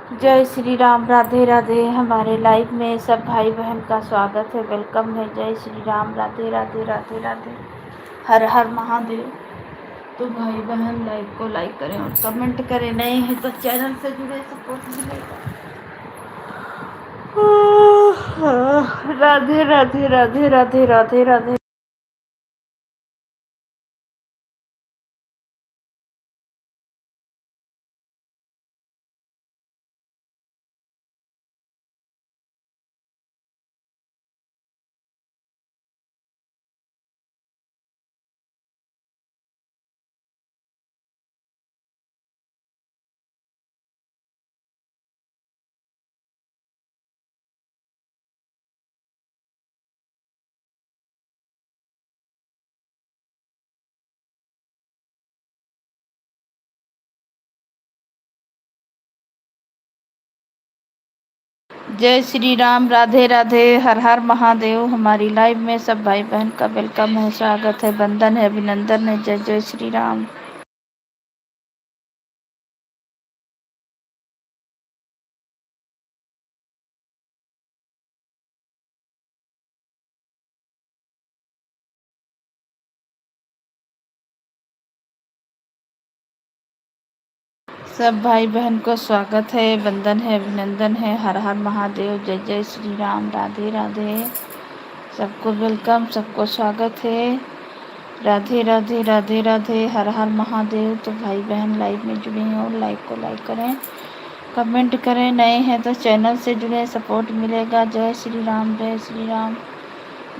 जय श्री राम, राधे राधे। हमारे लाइव में सब भाई बहन का स्वागत है, वेलकम है। जय श्री राम, राधे राधे, राधे राधे, हर हर महादेव। तो भाई बहन लाइव को लाइक करें और कमेंट करें, नए हैं तो चैनल से जुड़े सपोर्ट मिलेगा। राधे राधे, राधे राधे, राधे राधे। जय श्री राम, राधे राधे, हर हर महादेव। हमारी लाइव में सब भाई बहन का वेलकम है, स्वागत है, वंदन है, अभिनंदन है। जय जय श्री राम। सब भाई बहन को स्वागत है, वंदन है, अभिनंदन है, हर हर महादेव। जय जय श्री राम, राधे राधे। सबको वेलकम, सबको स्वागत है। राधे राधे, राधे राधे, हर हर महादेव। तो भाई बहन लाइव में जुड़े हैं और लाइक को लाइक करें, कमेंट करें, नए हैं तो चैनल से जुड़े, सपोर्ट मिलेगा। जय श्री राम, जय श्री राम,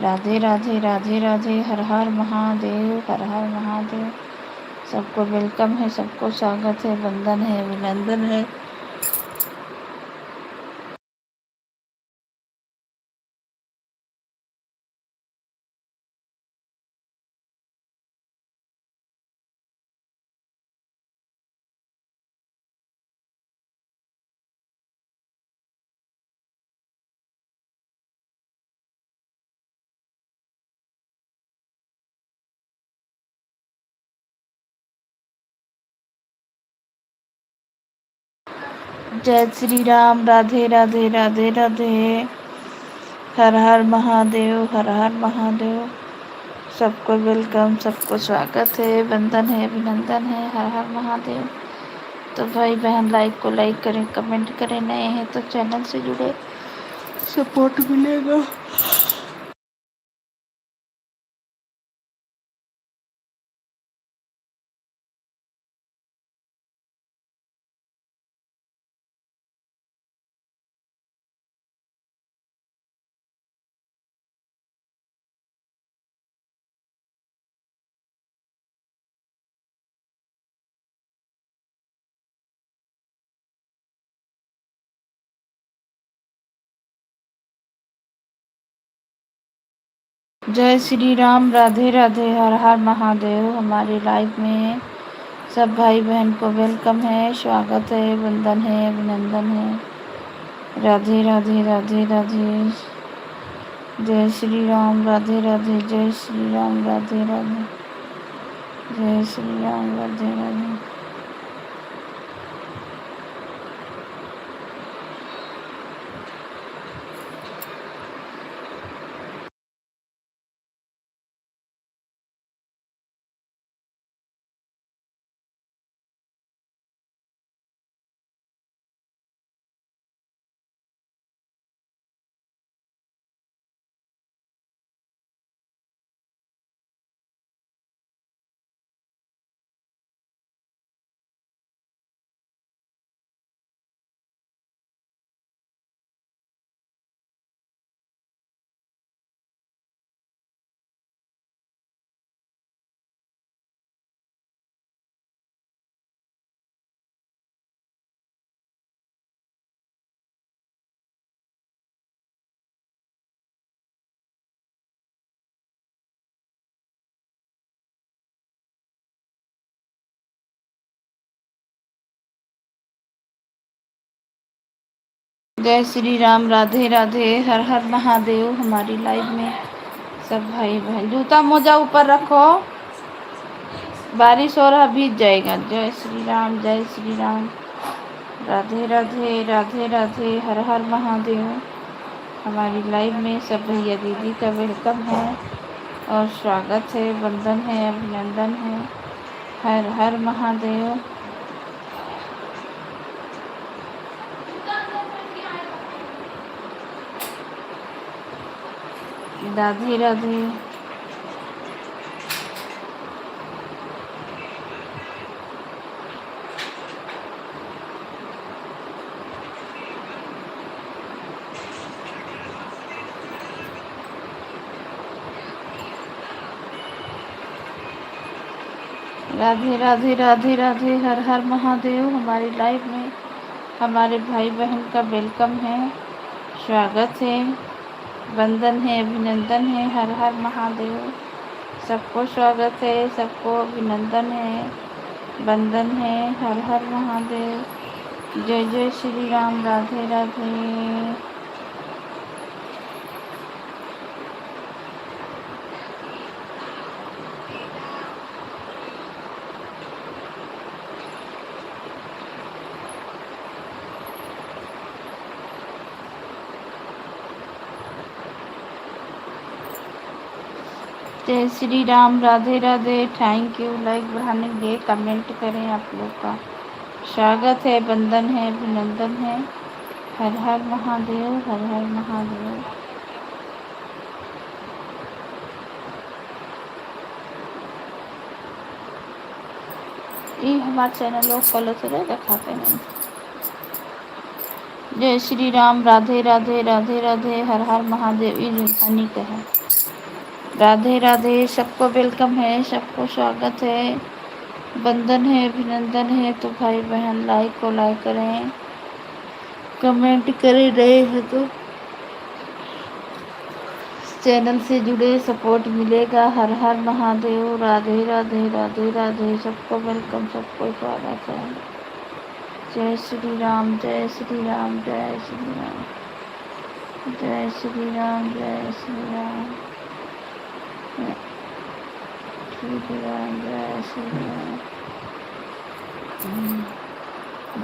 राधे राधे, राधे राधे, हर हर महादेव, हर हर महादेव। सबको वेलकम है, सबको स्वागत है, वंदन है, अभिनंदन है। जय श्री राम, राधे राधे, राधे राधे, हर हर महादेव, हर हर महादेव। सबको वेलकम, सबको स्वागत है, वंदन है, अभिनंदन है, हर हर महादेव। तो भाई बहन लाइक को लाइक करें, कमेंट करें, नए हैं तो चैनल से जुड़े, सपोर्ट मिलेगा। जय श्री राम, राधे राधे, हर हर महादेव। हमारे लाइव में सब भाई बहन को वेलकम है, स्वागत है, वंदन है, अभिनंदन है। राधे राधे, राधे राधे, जय श्री राम, राधे राधे, जय श्री राम, राधे राधे, जय श्री राम, राधे राधे। जय श्री राम, राधे राधे, हर हर महादेव। हमारी लाइव में सब भाई बहन, जूता मोजा ऊपर रखो, बारिश हो रहा, भीग जाएगा। जय श्री राम, जय श्री राम, राधे राधे राधे राधे, हर हर महादेव। हमारी लाइव में सब भैया दीदी का वेलकम है और स्वागत है, वंदन है, अभिनंदन है। हर हर महादेव। राधे राधे। राधे राधे राधे राधे, हर हर महादेव। हमारी लाइव में हमारे भाई बहन का वेलकम है, स्वागत है, वंदन है, अभिनंदन है। हर हर महादेव। सबको स्वागत है, सबको अभिनंदन है, वंदन है। हर हर महादेव। जय जय श्री राम। राधे राधे। जय Shri Ram. Radhe Radhe. Thank you. Like बढ़ाने के लिए कमेंट करें। आप लोग का स्वागत है, वंदन है, अभिनंदन है। हर हर महादेव, हर हर महादेव। ये हमारे चैनल को फॉलो करें, दिखाते नहीं। जय श्री राम। राधे राधे राधे राधे, हर हर महादेव। ये जुल्फानी का है। राधे राधे। सबको वेलकम है, सबको स्वागत है, वंदन है, अभिनंदन है। तो भाई बहन लाइक को लाइक करें, कमेंट करें। रहे हैं तो चैनल से जुड़े, सपोर्ट मिलेगा। हर हर महादेव। राधे राधे राधे राधे। सबको वेलकम, सबको स्वागत है। जय श्री राम, जय श्री राम, जय श्री राम, जय श्री राम, जय श्री राम, श्री राम, जय श्री राम।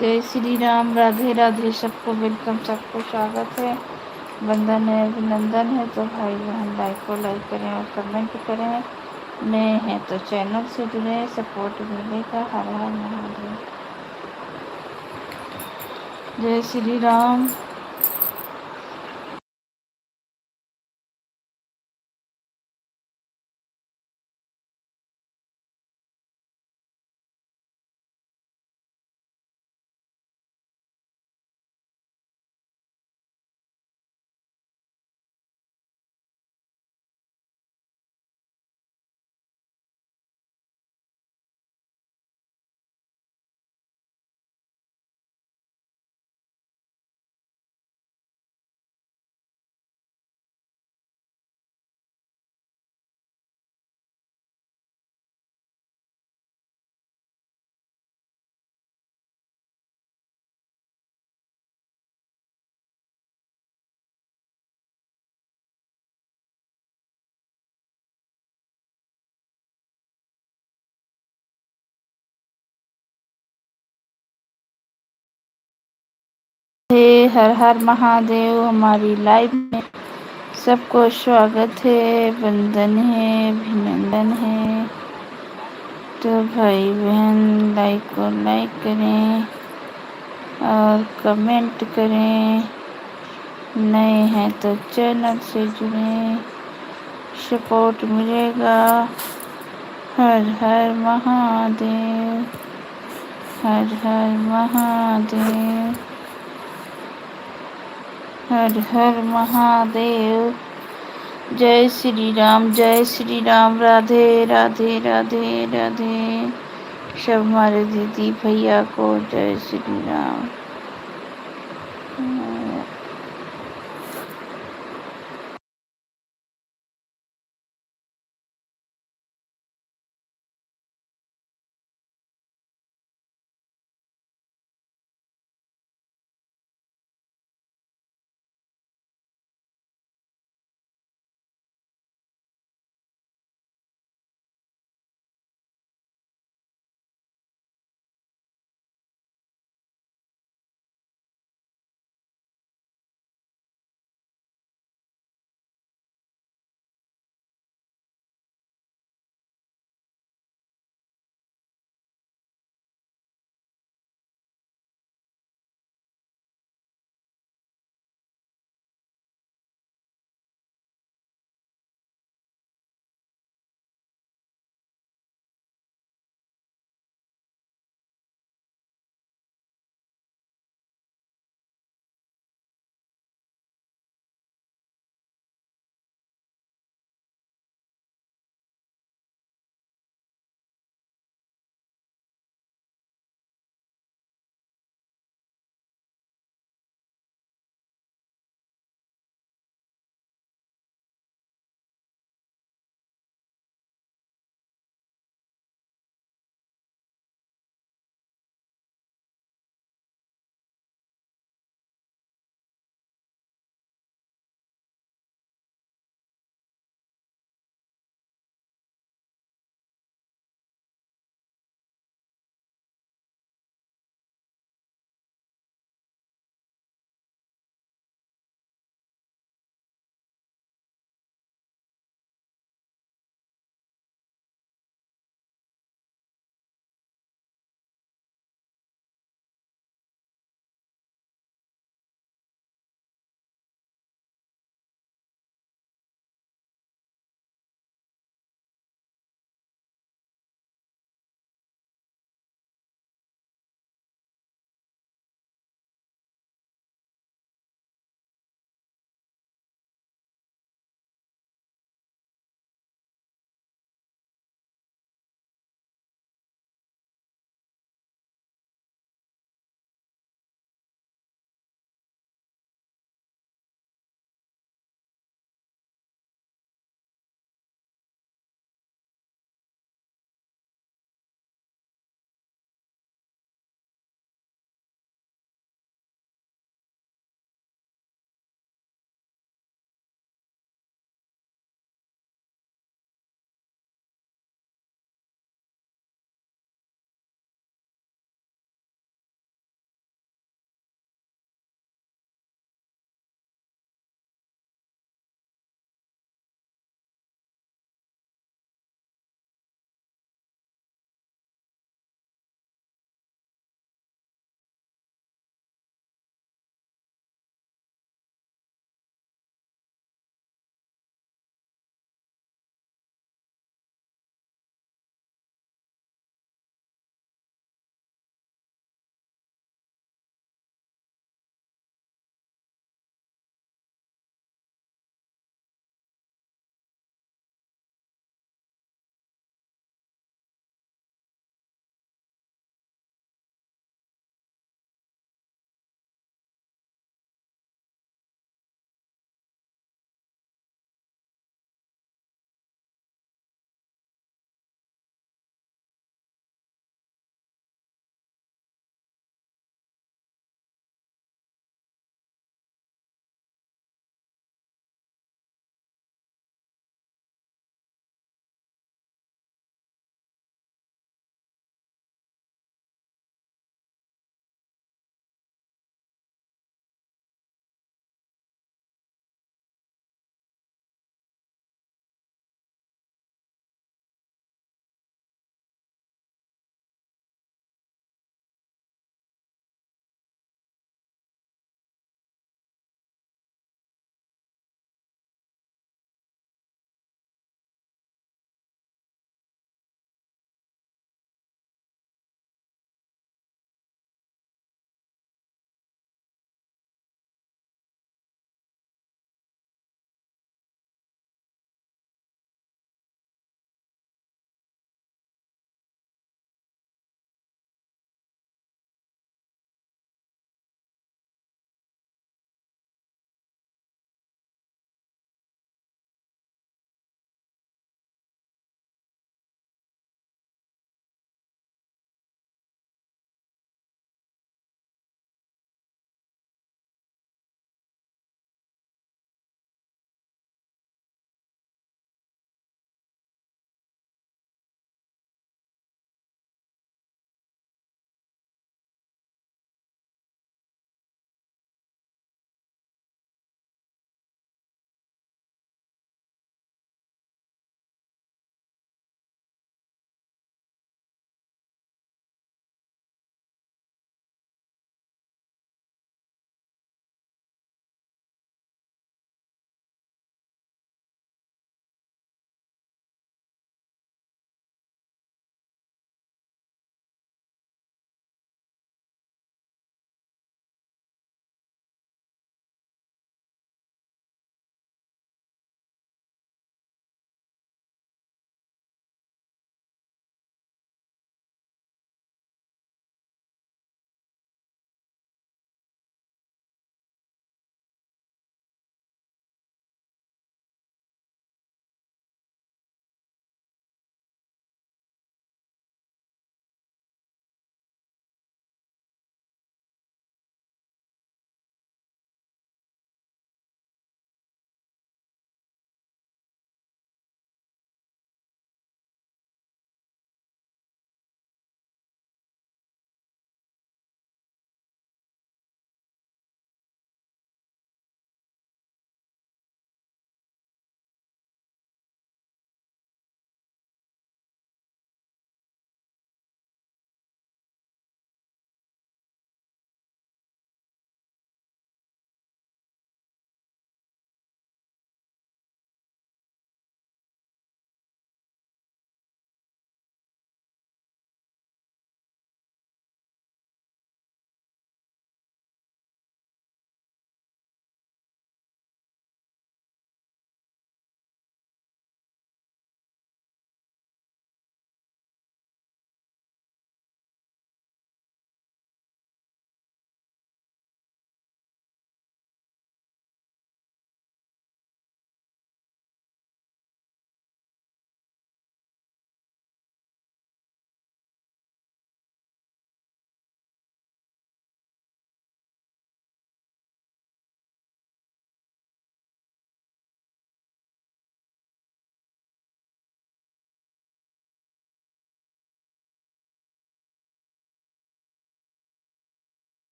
जय श्री राम। राधे राधे। सबको वेलकम, सबको स्वागत है, वंदन है, अभिनंदन है। तो भाई बहन लाइक को लाइक करें और कमेंट करें। नए हैं तो चैनल से जुड़े, सपोर्ट मिलेगा। हर हर महादेव। जय श्री राम। हर हर महादेव। हमारी लाइव में सबको स्वागत है, वंदन है, अभिनंदन है। तो भाई बहन लाइक को लाइक करें और कमेंट करें। नए हैं तो चैनल से जुड़ें, सपोर्ट मिलेगा। हर हर महादेव, हर हर महादेव, हर हर महादेव। जय श्री राम, जय श्री राम। राधे राधे राधे राधे। सब हमारे दीदी भैया को जय श्री राम।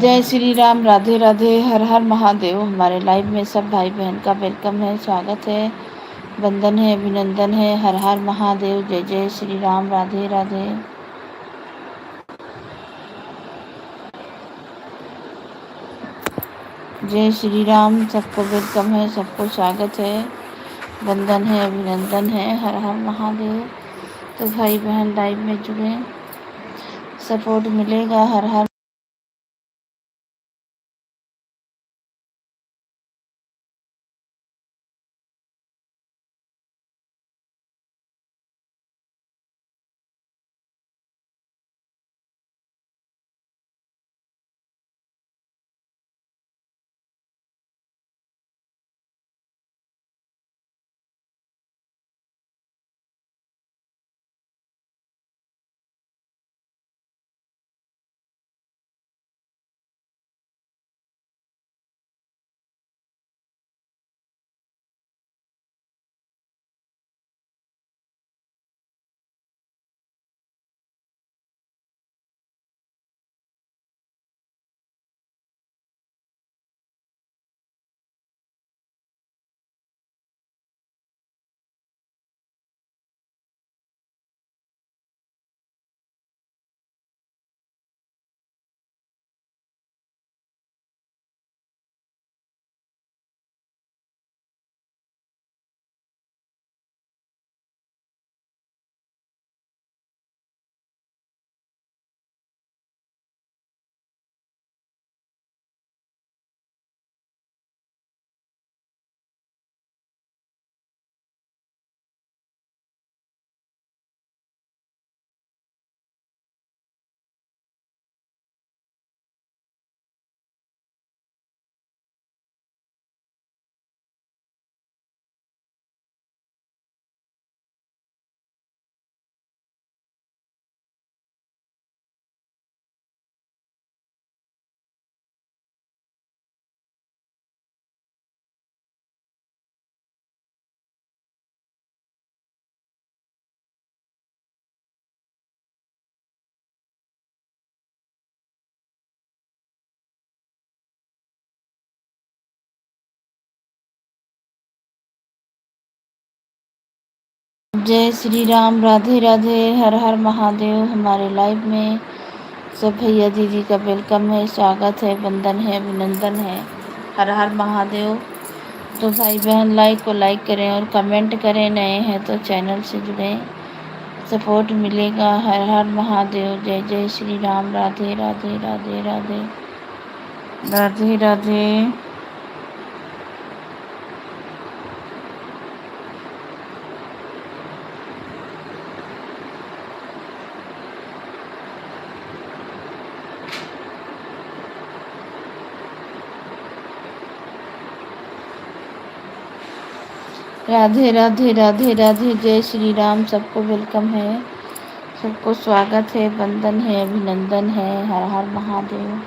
जय श्री राम, राधे राधे, हर हर महादेव। हमारे लाइव में सब भाई बहन का वेलकम है, स्वागत है, वंदन है, अभिनंदन है। हर हर महादेव, जय जय श्री राम, राधे राधे। जय श्री राम, सबको वेलकम है, सबको स्वागत है, वंदन है, अभिनंदन है। हर हर महादेव। तो भाई बहन लाइव में जुड़े, सपोर्ट मिलेगा। हर हर जय श्री राम, राधे राधे, हर हर महादेव। हमारे लाइव में सब भैया दीदी का वेलकम है, स्वागत है, वंदन है, अभिनंदन है। हर हर महादेव। तो भाई बहन लाइक को लाइक करें और कमेंट करें, नए हैं तो चैनल से जुड़ें, सपोर्ट मिलेगा। हर हर महादेव, जय जय श्री राम, राधे राधे, राधे राधे, राधे राधे। राधे राधे, राधे राधे, जय श्री राम। सबको वेलकम है, सबको स्वागत है, वंदन है, अभिनंदन है। हर हर महादेव।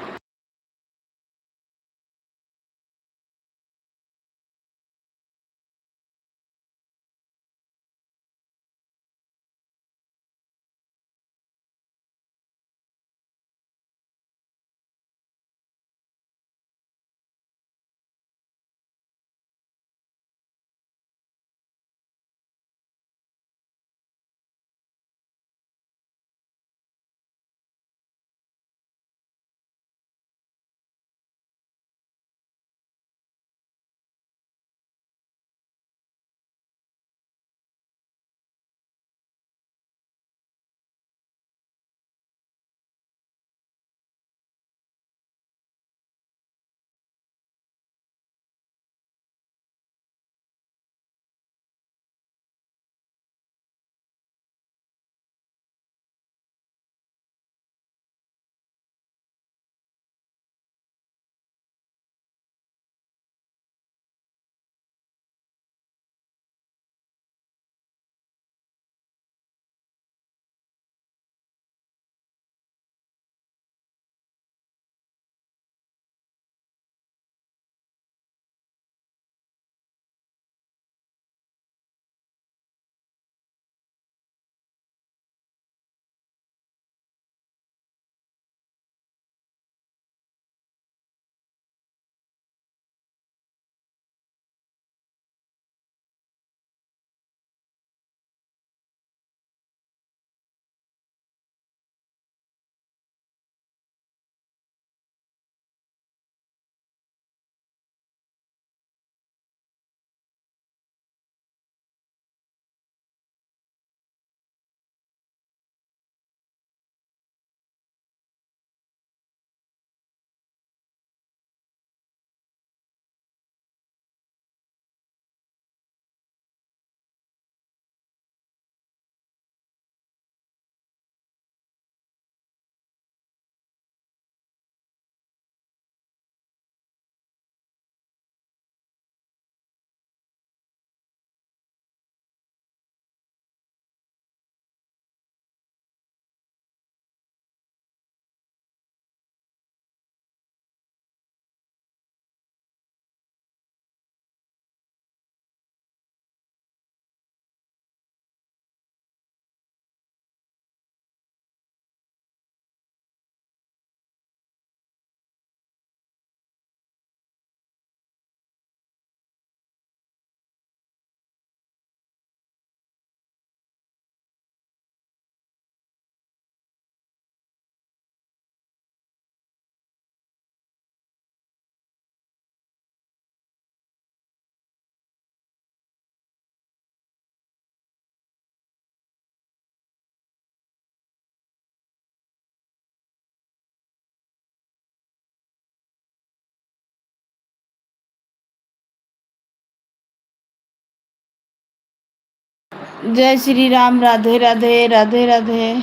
जय श्री राम। राधे राधे राधे राधे।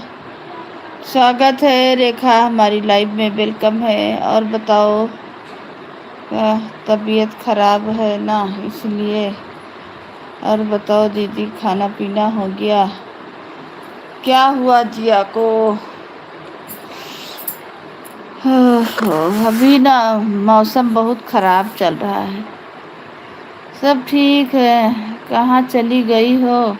स्वागत है रेखा हमारी लाइव में, वेलकम है। और बताओ, तबीयत खराब है ना इसलिए। और बताओ दीदी, खाना पीना हो गया? क्या हुआ जिया को? अभी ना मौसम बहुत ख़राब चल रहा है। सब ठीक है। कहाँ चली गई हो?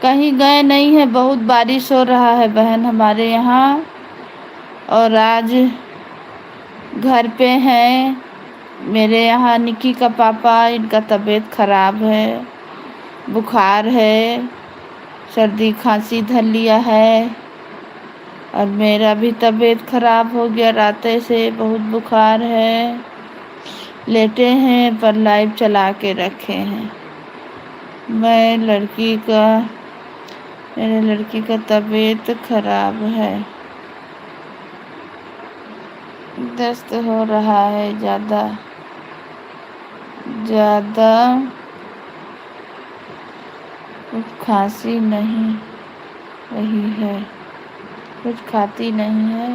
कहीं गए नहीं है, बहुत बारिश हो रहा है बहन हमारे यहाँ। और आज घर पे हैं। मेरे यहाँ निक्की का पापा, इनका तबीयत ख़राब है, बुखार है, सर्दी खांसी धर लिया है। और मेरा भी तबीयत ख़राब हो गया, रात से बहुत बुखार है। लेटे हैं पर लाइव चला के रखे हैं। मेरे लड़की का तबीयत खराब है, दस्त हो रहा है ज़्यादा कुछ खांसी नहीं रही है, कुछ खाती नहीं है।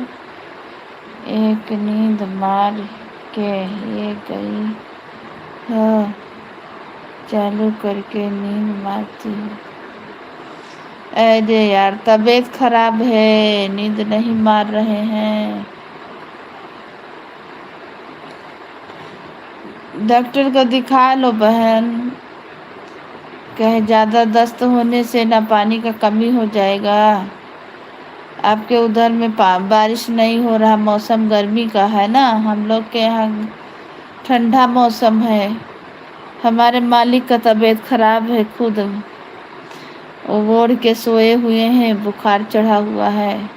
एक नींद मार के ये गई है, चालू करके नींद मारती हूँ। अरे यार, तबीयत खराब है, नींद नहीं मार रहे हैं। डॉक्टर को दिखा लो बहन। कहे ज़्यादा दस्त होने से ना पानी का कमी हो जाएगा। आपके उधर में बारिश नहीं हो रहा, मौसम गर्मी का है ना। हम लोग के यहाँ ठंडा मौसम है। हमारे मालिक का तबीयत खराब है, खुद वो ओढ़ के सोए हुए हैं, बुखार चढ़ा हुआ है।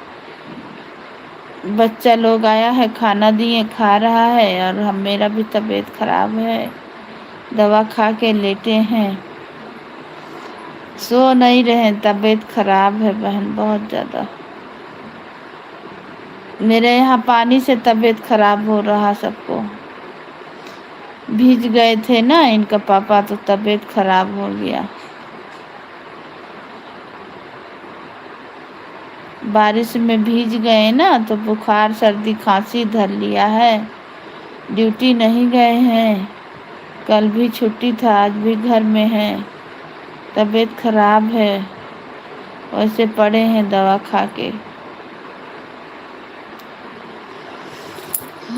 बच्चा लोग आया है, खाना दिए, खा रहा है। और मेरा भी तबीयत खराब है, दवा खा के लेटे हैं, सो नहीं रहे। तबीयत खराब है बहन, बहुत ज़्यादा। मेरे यहाँ पानी से तबीयत खराब हो रहा सबको। भीज गए थे ना इनका पापा, तो तबीयत खराब हो गया। बारिश में भीज गए ना, तो बुखार सर्दी खांसी धर लिया है। ड्यूटी नहीं गए हैं, कल भी छुट्टी था, आज भी घर में हैं। तबीयत खराब है, वैसे पड़े हैं दवा खा के।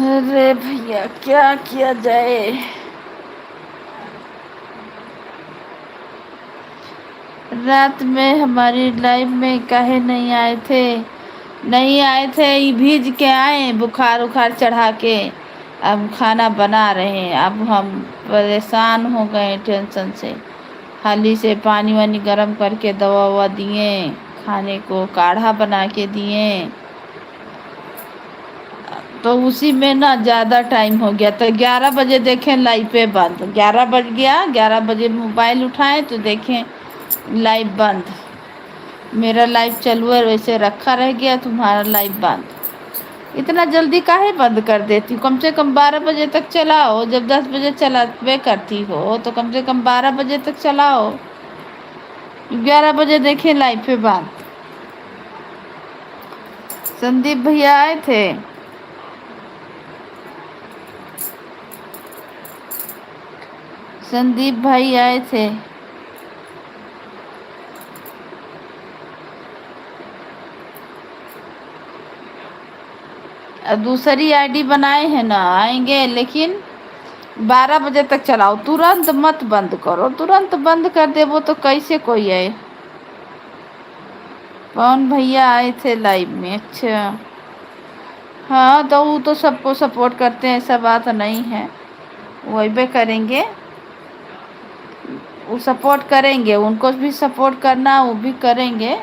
अरे भैया, क्या किया जाए। रात में हमारी लाइव में काहे नहीं आए थे? ये भीज के आए, बुखार उखार चढ़ा के। अब खाना बना रहे हैं। अब हम परेशान हो गए टेंशन से। हाली से पानी वानी गर्म करके दवा ववा दिए, खाने को काढ़ा बना के दिए। तो उसी में ना ज़्यादा टाइम हो गया। तो 11 बजे देखें लाइव पे बंद, 11 बज गया। 11 बजे मोबाइल उठाएं तो देखें लाइव बंद। मेरा लाइव चालू है, वैसे रखा रह गया, तुम्हारा लाइव बंद। इतना जल्दी काहे बंद कर देती? कम से कम 12 बजे तक चलाओ। जब 10 बजे चलावे करती हो तो कम से कम 12 बजे तक चलाओ। 11 बजे देखें लाइव पे बंद। संदीप भैया आए थे। संदीप भाई आए थे। दूसरी आईडी बनाए हैं ना, आएंगे, लेकिन 12 बजे तक चलाओ। तुरंत मत बंद करो, तुरंत बंद कर दे वो तो कैसे कोई आए। कौन भैया आए थे लाइव में? अच्छा, हाँ, तो वो तो सबको सपोर्ट करते हैं, ऐसा बात नहीं है। वही भी करेंगे, वो सपोर्ट करेंगे, उनको भी सपोर्ट करना, वो भी करेंगे।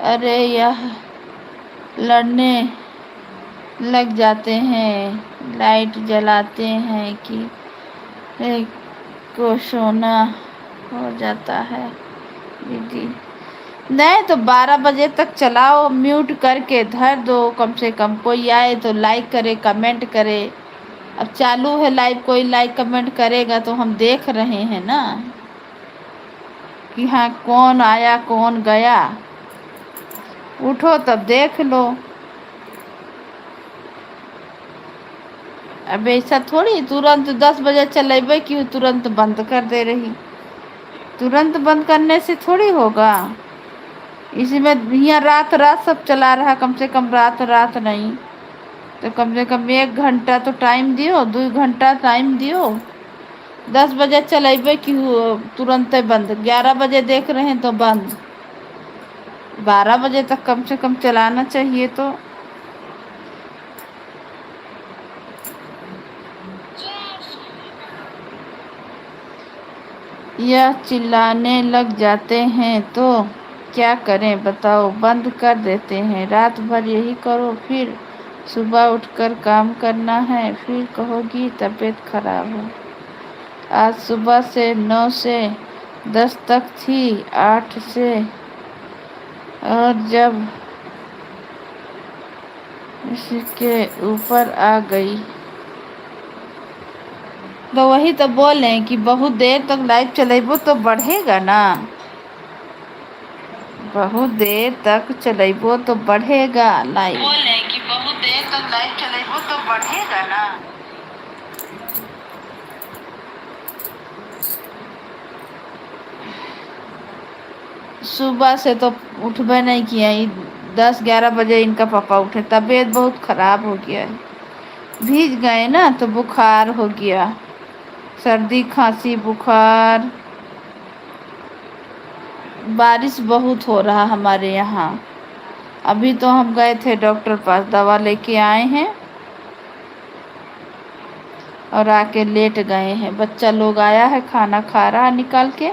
अरे यह लड़ने लग जाते हैं, लाइट जलाते हैं कि को सोना हो जाता है दीदी। नहीं तो 12 बजे तक चलाओ, म्यूट करके धर दो। कम से कम कोई आए तो लाइक करे, कमेंट करे। अब चालू है लाइव, कोई लाइक कमेंट करेगा तो हम देख रहे हैं ना। कि हाँ कौन आया कौन गया। उठो तब देख लो। अब ऐसा थोड़ी तुरंत 10 बजे चलेबे क्यों तुरंत बंद कर दे रही। तुरंत बंद करने से थोड़ी होगा। इसी में यहाँ रात रात सब चला रहा, कम से कम रात रात नहीं तो कम से कम 1 घंटा तो टाइम दियो, 2 घंटा टाइम दियो। 10 बजे चलेबे क्यों तुरंत बंद। 11 बजे देख रहे हैं तो बंद। 12 बजे तक कम से कम चलाना चाहिए। तो यह चिल्लाने लग जाते हैं तो क्या करें बताओ। बंद कर देते हैं। रात भर यही करो, फिर सुबह उठकर काम करना है, फिर कहोगी तबीयत खराब है। आज सुबह से 9 से 10 तक थी, 8 से, और जब इसके ऊपर आ गई। तो वही तो बोले कि बहुत देर तक लाइव चलेबो तो बढ़ेगा ना। बहुत देर तक चलेबो तो बढ़ेगा लाइव। बोले कि बहुत देर तक लाइव चलेबो तो बढ़ेगा ना। सुबह से तो उठबे नहीं किया। 10-11 बजे इनका पापा उठे। तबीयत बहुत खराब हो गया है। भीज गए ना तो बुखार हो गया, सर्दी खांसी बुखार। बारिश बहुत हो रहा हमारे यहाँ। अभी तो हम गए थे डॉक्टर पास, दवा लेके आए हैं और आके लेट गए हैं। बच्चा लोग आया है, खाना खा रहा निकाल के।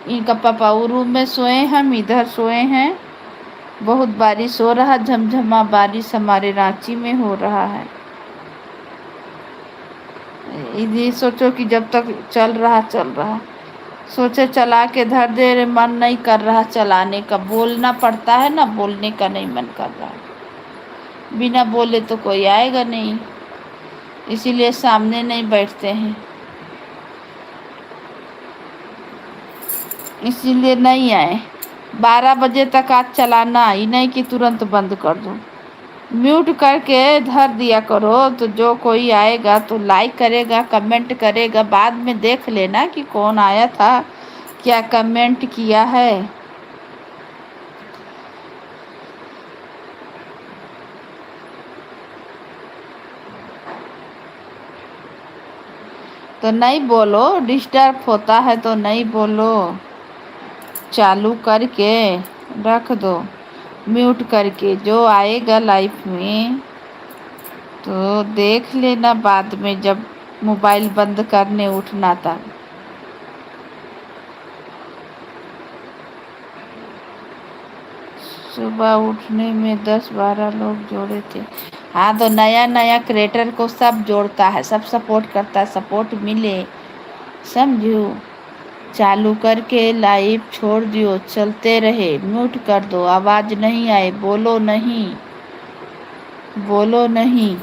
इनका पापा वो रूम में सोए, हम इधर सोए हैं। बहुत बारिश हो रहा, झमझमा बारिश हमारे रांची में हो रहा है। ये सोचो कि जब तक चल रहा सोचे चला के धर दे रे, मन नहीं कर रहा चलाने का। बोलना पड़ता है ना, बोलने का नहीं मन कर रहा। बिना बोले तो कोई आएगा नहीं, इसीलिए सामने नहीं बैठते हैं। इसीलिए नहीं आए। 12 बजे तक आज चलाना ही नहीं कि तुरंत बंद कर दो। म्यूट करके धर दिया करो, तो जो कोई आएगा तो लाइक करेगा, कमेंट करेगा। बाद में देख लेना कि कौन आया था, क्या कमेंट किया है। तो नहीं बोलो, डिस्टर्ब होता है तो नहीं बोलो। चालू करके रख दो, म्यूट करके। जो आएगा लाइफ में तो देख लेना बाद में, जब मोबाइल बंद करने उठना था। सुबह उठने में 10-12 लोग जोड़े थे। हाँ तो नया नया क्रिएटर को सब जोड़ता है, सब सपोर्ट करता है। सपोर्ट मिले, समझो। चालू करके लाइव छोड़ दियो, चलते रहे। म्यूट कर दो, आवाज़ नहीं आए, बोलो नहीं, बोलो नहीं।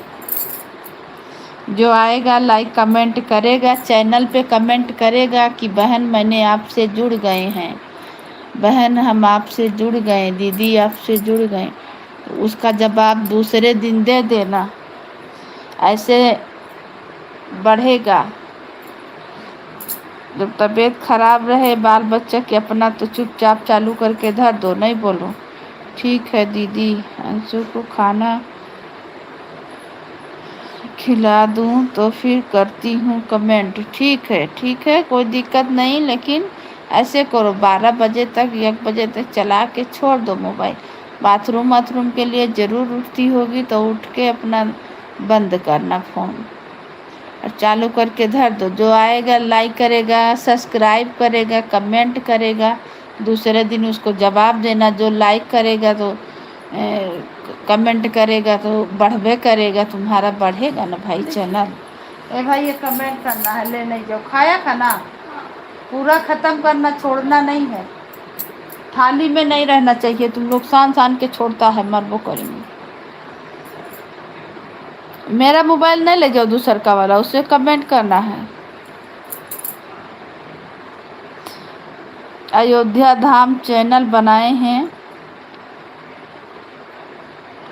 जो आएगा लाइक कमेंट करेगा, चैनल पे कमेंट करेगा कि बहन मैंने आपसे जुड़ गए हैं, बहन हम आपसे जुड़ गए, दीदी आपसे जुड़ गए, तो उसका जवाब दूसरे दिन दे देना। ऐसे बढ़ेगा। जब तबीयत खराब रहे बाल बच्चा के अपना, तो चुपचाप चालू करके धर दो, नहीं बोलो ठीक है दीदी अंशु को खाना खिला दूं तो फिर करती हूँ कमेंट। ठीक है कोई दिक्कत नहीं, लेकिन ऐसे करो 12 बजे तक 1 बजे तक चला के छोड़ दो मोबाइल। बाथरूम के लिए ज़रूर उठती होगी तो उठ के अपना बंद करना फ़ोन और चालू करके धर दो। जो आएगा लाइक करेगा, सब्सक्राइब करेगा, कमेंट करेगा, दूसरे दिन उसको जवाब देना। जो लाइक करेगा तो कमेंट करेगा तो बढ़वे करेगा, तुम्हारा बढ़ेगा ना भाई चैनल। ए भाई ये कमेंट करना है, ले नहीं जाओ। खाया खाना पूरा ख़त्म करना, छोड़ना नहीं है। थाली में नहीं रहना चाहिए, तुम लोग सान के छोड़ता है, मरबो करेंगे। मेरा मोबाइल नहीं ले जाओ, दूसर का वाला, उससे कमेंट करना है। अयोध्या धाम चैनल बनाए हैं,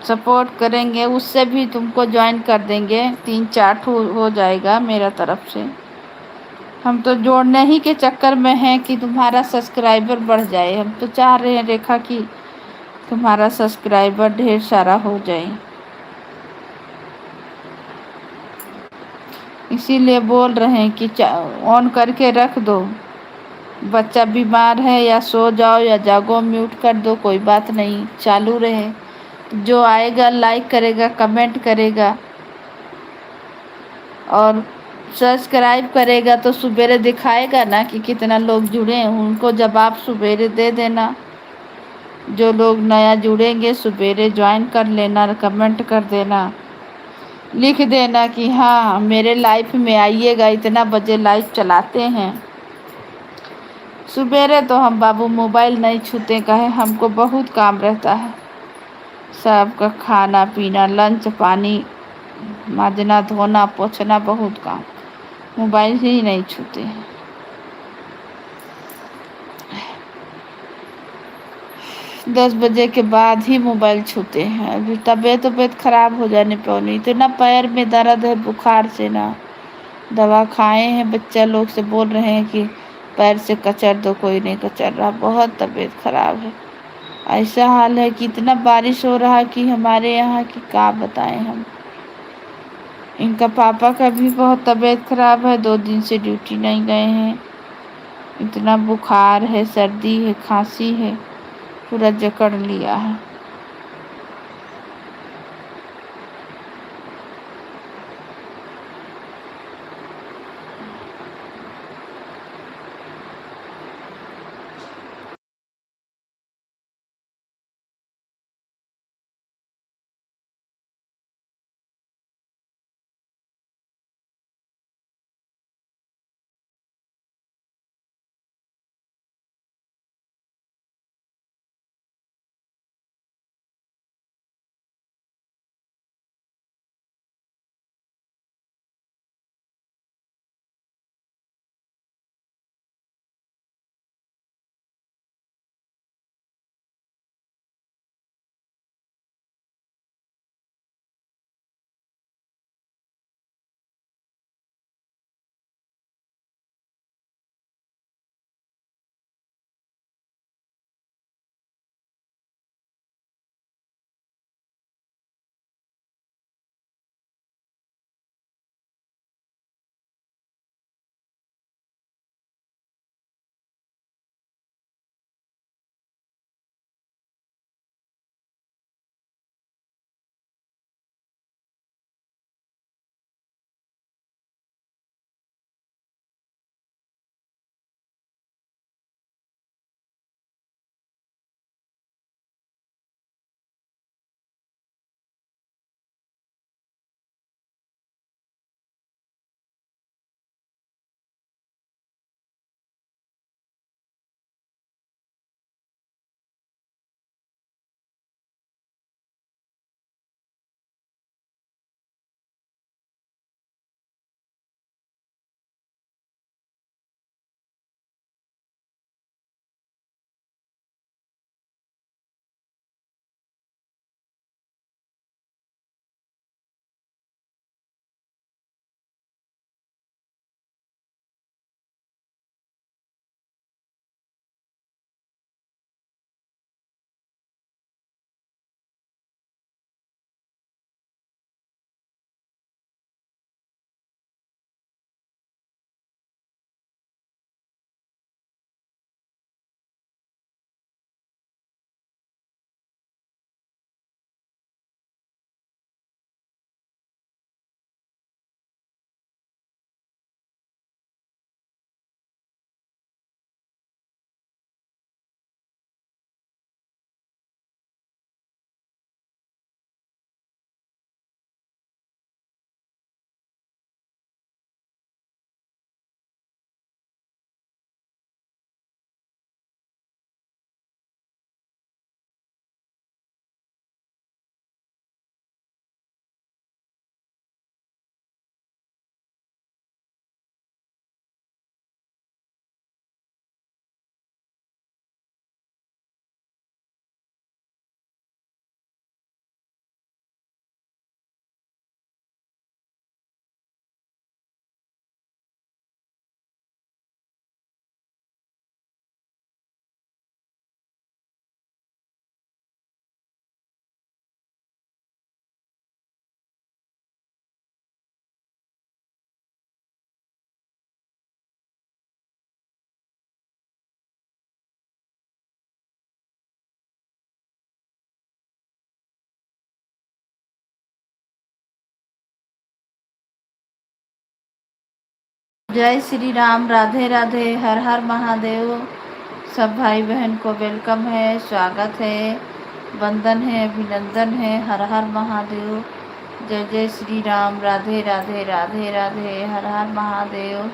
सपोर्ट करेंगे उससे भी तुमको ज्वाइन कर देंगे। 3-4 हो जाएगा मेरा तरफ से। हम तो जोड़ने ही के चक्कर में हैं कि तुम्हारा सब्सक्राइबर बढ़ जाए। हम तो चाह रहे हैं रेखा कि तुम्हारा सब्सक्राइबर ढेर सारा हो जाए, इसीलिए बोल रहे हैं कि ऑन करके रख दो। बच्चा बीमार है या सो जाओ या जागो, म्यूट कर दो, कोई बात नहीं, चालू रहे। जो आएगा लाइक करेगा, कमेंट करेगा और सब्सक्राइब करेगा तो सुबेरे दिखाएगा ना कि कितना लोग जुड़े हैं। उनको जवाब सुबेरे दे देना। जो लोग नया जुड़ेंगे सुबेरे ज्वाइन कर लेना, कमेंट कर देना, लिख देना कि हाँ मेरे लाइफ में आइएगा, इतना बजे लाइव चलाते हैं। सुबेरे तो हम बाबू मोबाइल नहीं छूते, कहे हमको बहुत काम रहता है, सबका खाना पीना, लंच पानी, माजना धोना पोछना, बहुत काम, मोबाइल ही नहीं छूते हैं। 10 बजे के बाद ही मोबाइल छूते हैं। अभी तबीयत खराब हो जाने पर नहीं, इतना पैर में दर्द है बुखार से ना, दवा खाए हैं। बच्चा लोग से बोल रहे हैं कि पैर से कचर दो, कोई नहीं कचर रहा, बहुत तबीयत खराब है। ऐसा हाल है कि इतना बारिश हो रहा है कि हमारे यहाँ की क्या बताएं हम। इनका पापा का भी बहुत तबीयत खराब है, 2 दिन से ड्यूटी नहीं गए हैं। इतना बुखार है, सर्दी है, खांसी है, पूरा जकड़ लिया है। जय श्री राम, राधे राधे, हर हर महादेव। सब भाई बहन को वेलकम है, स्वागत है, वंदन है, अभिनंदन है। हर हर महादेव। जय जय श्री राम, राधे राधे, राधे राधे, हर हर महादेव।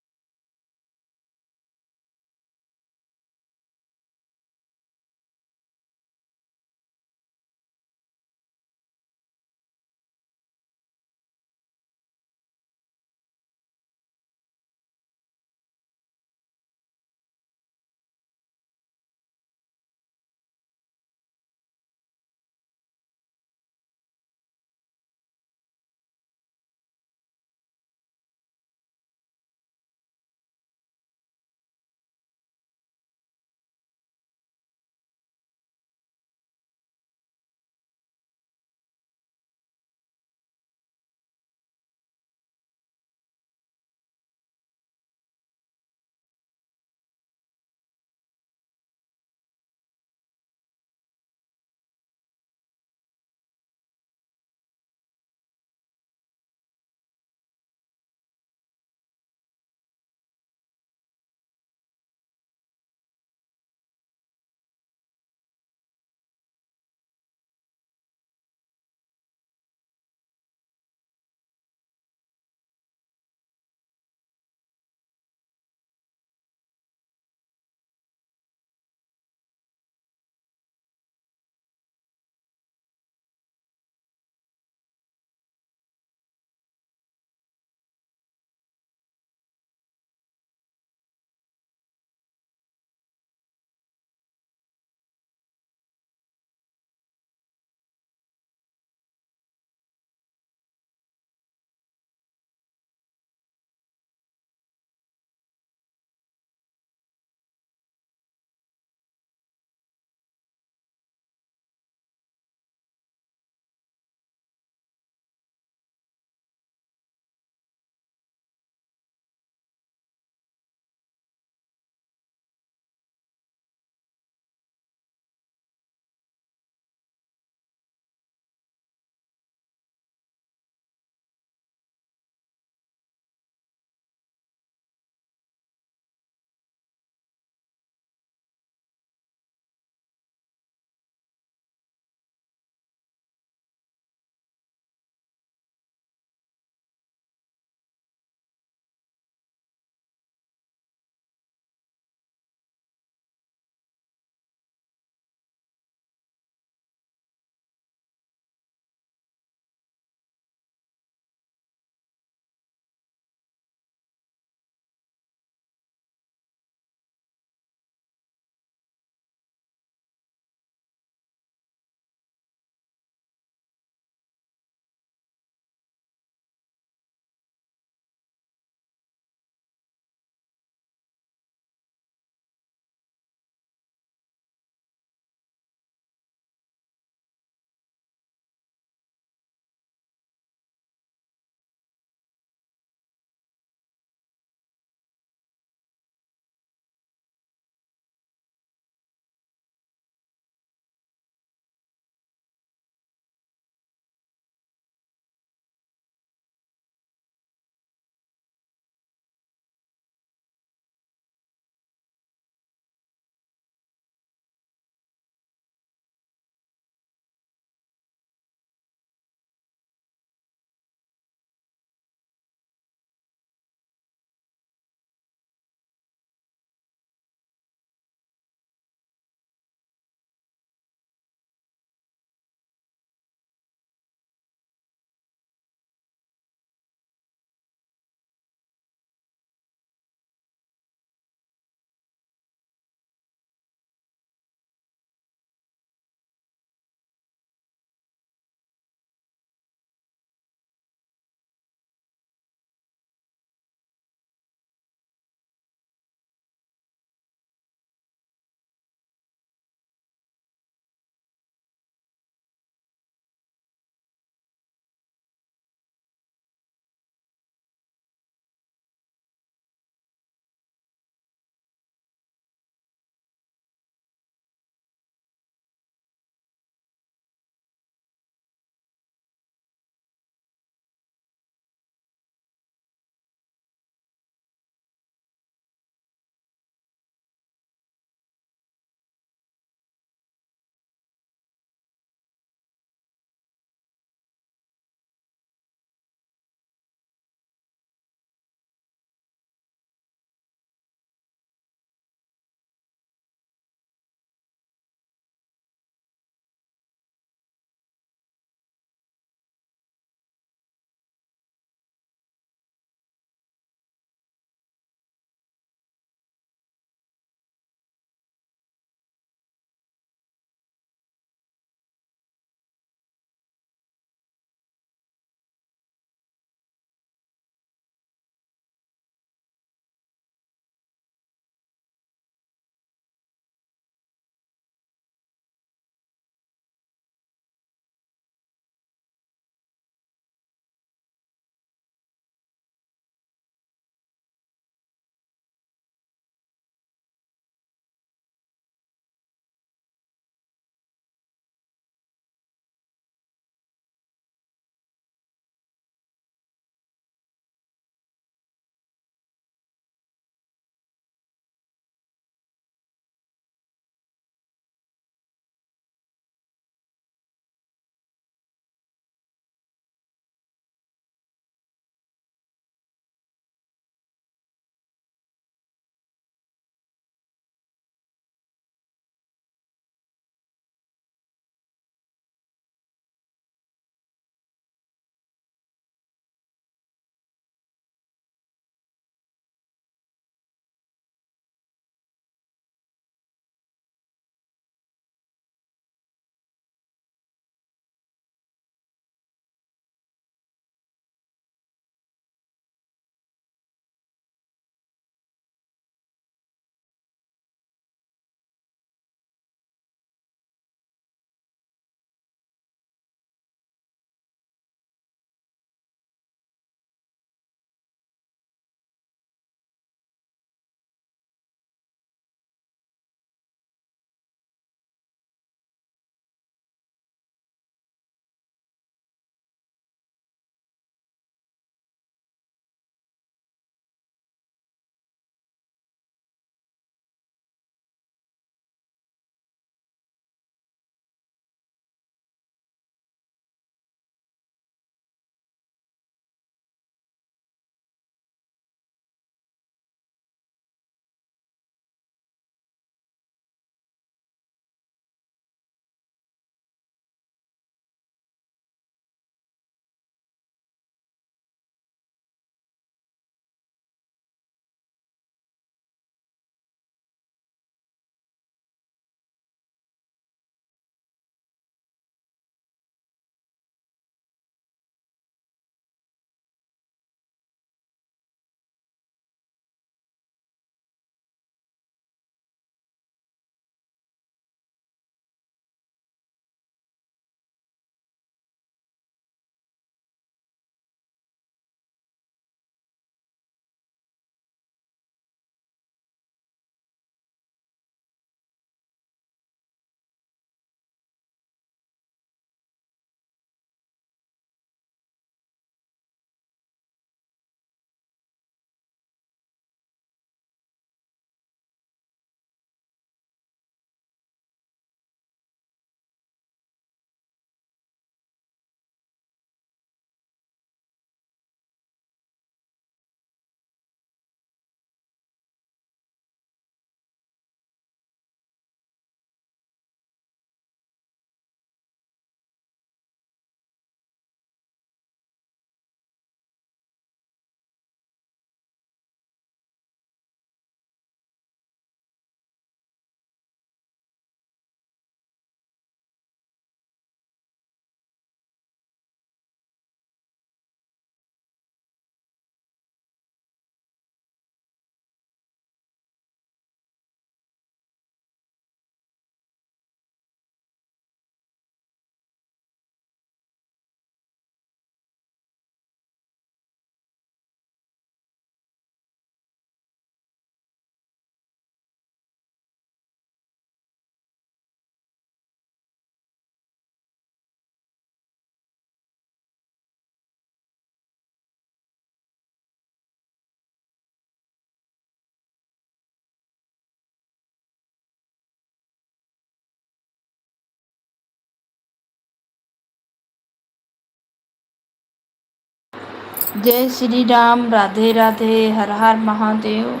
जय श्री राम, राधे राधे, हर हर महादेव।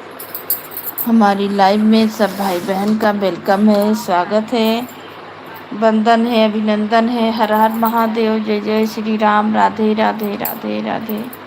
हमारी लाइव में सब भाई बहन का वेलकम है, स्वागत है, वंदन है, अभिनंदन है। हर हर महादेव, जय जय श्री राम, राधे राधे, राधे राधे।